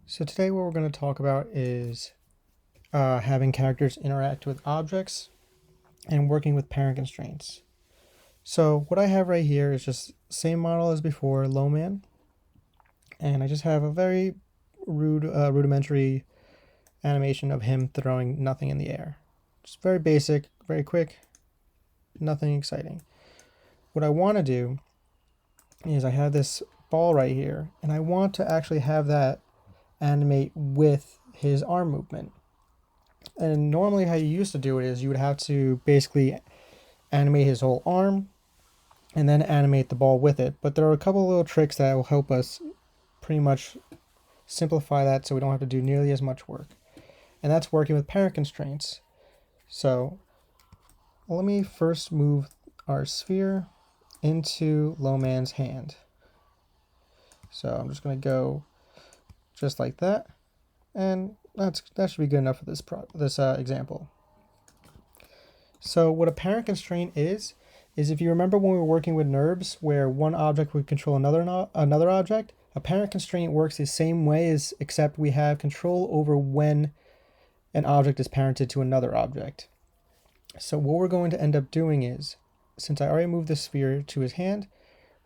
So today what we're going to talk about is having characters interact with objects and working with parent constraints. So what I have right here is just same model as before, low man, and I just have a very rudimentary animation of him throwing nothing in the air. Just very basic, very quick, nothing exciting. What I want to do is I have this ball right here, and I want to actually have that animate with his arm movement. And normally how you used to do it is you would have to basically animate his whole arm and then animate the ball with it. But there are a couple little tricks that will help us pretty much simplify that so we don't have to do nearly as much work. And that's working with parent constraints. So let me first move our sphere into low man's hand. So I'm just going to go just like that. And that should be good enough for this example. So what a parent constraint is if you remember when we were working with NURBS where one object would control another object, a parent constraint works the same way as except we have control over when an object is parented to another object. So what we're going to end up doing is, since I already moved the sphere to his hand,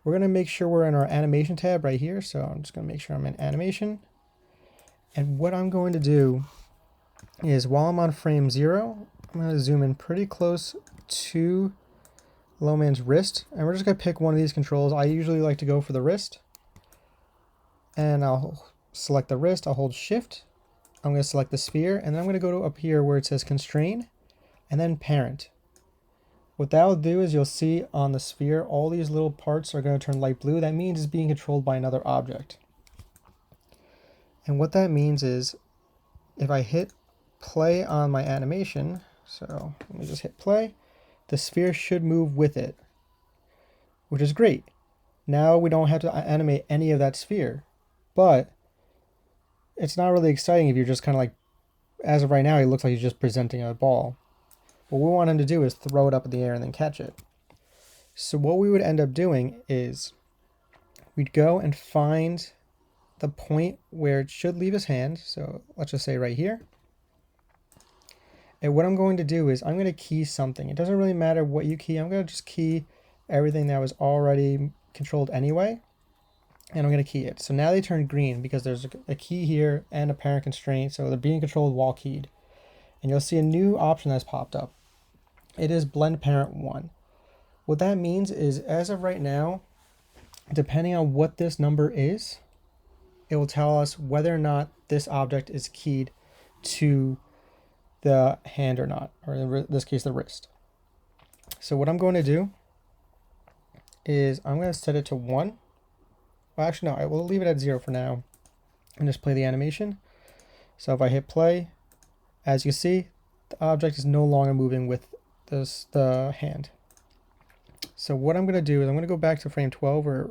we're going to make sure we're in our animation tab right here. So I'm just going to make sure I'm in animation. And what I'm going to do is while I'm on frame 0, I'm going to zoom in pretty close to low man's wrist, and we're just going to pick one of these controls. I usually like to go for the wrist, and I'll select the wrist. I'll hold shift. I'm going to select the sphere, and then I'm going to go to up here where it says constrain and then parent. What that will do is you'll see on the sphere all these little parts are going to turn light blue. That means it's being controlled by another object. And what that means is if I hit play on my animation, so let me just hit play, the sphere should move with it, which is great. Now we don't have to animate any of that sphere, but it's not really exciting if you're just kind of like, as of right now, he looks like he's just presenting a ball. What we want him to do is throw it up in the air and then catch it. So what we would end up doing is we'd go and find the point where it should leave his hand. So let's just say right here. And what I'm going to do is I'm going to key something. It doesn't really matter what you key. I'm going to just key everything that was already controlled anyway. And I'm going to key it. So now they turn green because there's a key here and a parent constraint. So they're being controlled while keyed. And you'll see a new option that's popped up. It is blend parent 1. What that means is as of right now, depending on what this number is, it will tell us whether or not this object is keyed to the hand or not, or in this case the wrist. So what I'm going to do is I'm going to set it to 1. Well, actually no, I will leave it at 0 for now and just play the animation. So if I hit play, as you see, the object is no longer moving with the hand. So what I'm going to do is I'm going to go back to frame 12 where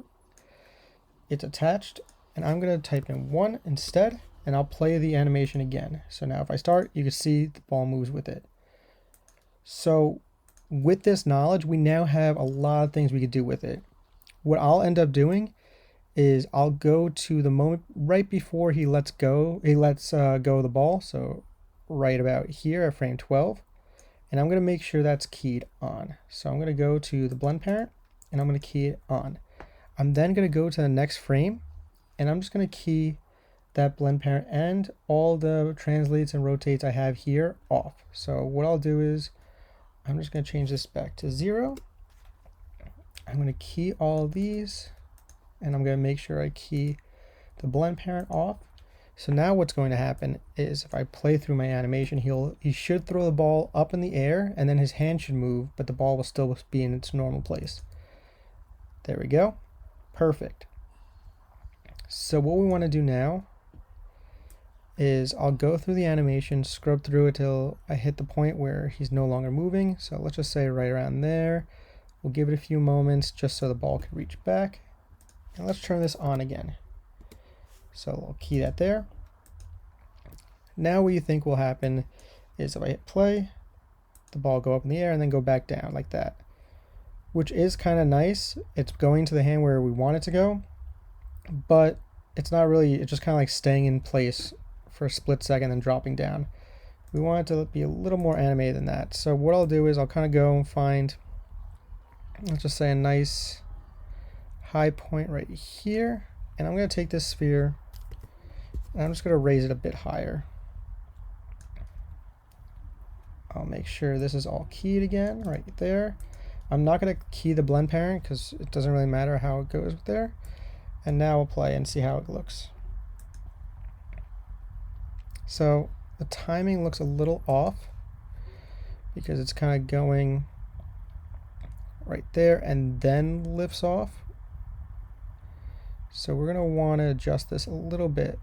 it's attached, and I'm going to type in 1 instead, and I'll play the animation again. So now if I start, you can see the ball moves with it. So with this knowledge, we now have a lot of things we could do with it. What I'll end up doing is I'll go to the moment right before he lets go of the ball. So right about here at frame 12. And I'm going to make sure that's keyed on. So I'm going to go to the blend parent and I'm going to key it on. I'm then going to go to the next frame and I'm just going to key that blend parent and all the translates and rotates I have here off. So what I'll do is I'm just going to change this back to 0. I'm going to key all of these and I'm going to make sure I key the blend parent off. So now what's going to happen is if I play through my animation, he should throw the ball up in the air and then his hand should move, but the ball will still be in its normal place. There we go. Perfect. So what we want to do now is I'll go through the animation, scrub through it till I hit the point where he's no longer moving. So let's just say right around there. We'll give it a few moments just so the ball can reach back. And let's turn this on again. So we'll key that there. Now what you think will happen is if I hit play, the ball go up in the air and then go back down like that, which is kind of nice. It's going to the hand where we want it to go, but it's not really, it's just kind of like staying in place for a split second and dropping down. We want it to be a little more animated than that. So what I'll do is I'll kind of go and find, let's just say, a nice high point right here. And I'm going to take this sphere and I'm just going to raise it a bit higher. I'll make sure this is all keyed again right there. I'm not going to key the blend parent because it doesn't really matter how it goes there. And now we'll play and see how it looks. So the timing looks a little off because it's kind of going right there and then lifts off. So we're going to want to adjust this a little bit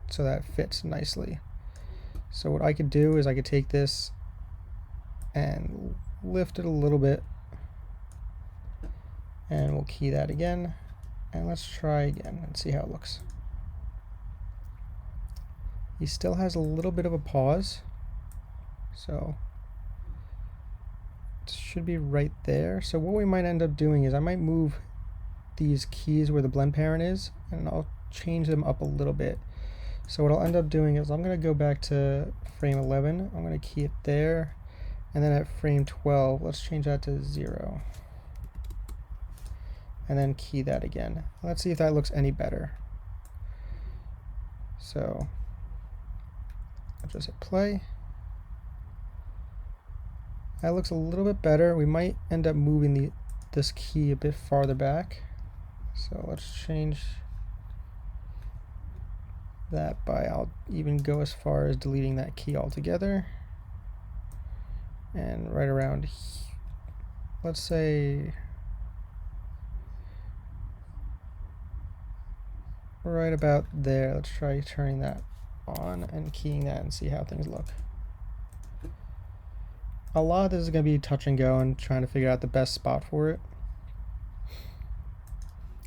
so that fits nicely. So what I could do is I could take this and lift it a little bit, and we'll key that again, and let's try again and see how it looks. He still has a little bit of a pause, so it should be right there. So what we might end up doing is I might move these keys where the blend parent is, and I'll change them up a little bit. So what I'll end up doing is I'm going to go back to frame 11. I'm going to key it there. And then at frame 12, let's change that to 0. And then key that again. Let's see if that looks any better. So I'll just hit play. That looks a little bit better. We might end up moving this key a bit farther back. So let's change that by, I'll even go as far as deleting that key altogether. And right around, let's say, right about there. Let's try turning that on and keying that and see how things look. A lot of this is going to be touch and go and trying to figure out the best spot for it.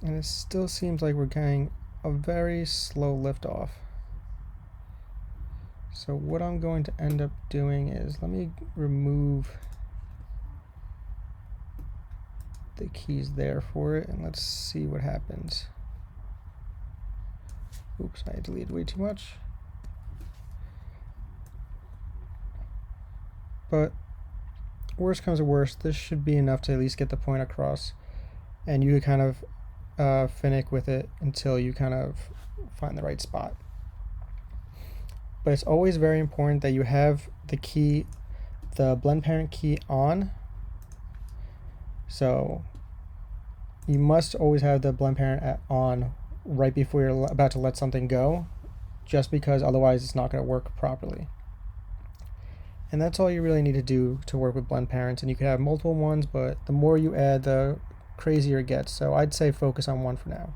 And it still seems like we're getting a very slow lift off. So what I'm going to end up doing is, let me remove the keys there for it, and let's see what happens. Oops, I deleted way too much. But worst comes to worst, this should be enough to at least get the point across, and you could kind of finick with it until you kind of find the right spot. But it's always very important that you have the key, the blend parent key on. So you must always have the blend parent on right before you're about to let something go, just because otherwise it's not going to work properly. And that's all you really need to do to work with blend parents. And you could have multiple ones, but the more you add, the crazier it gets. So I'd say focus on one for now.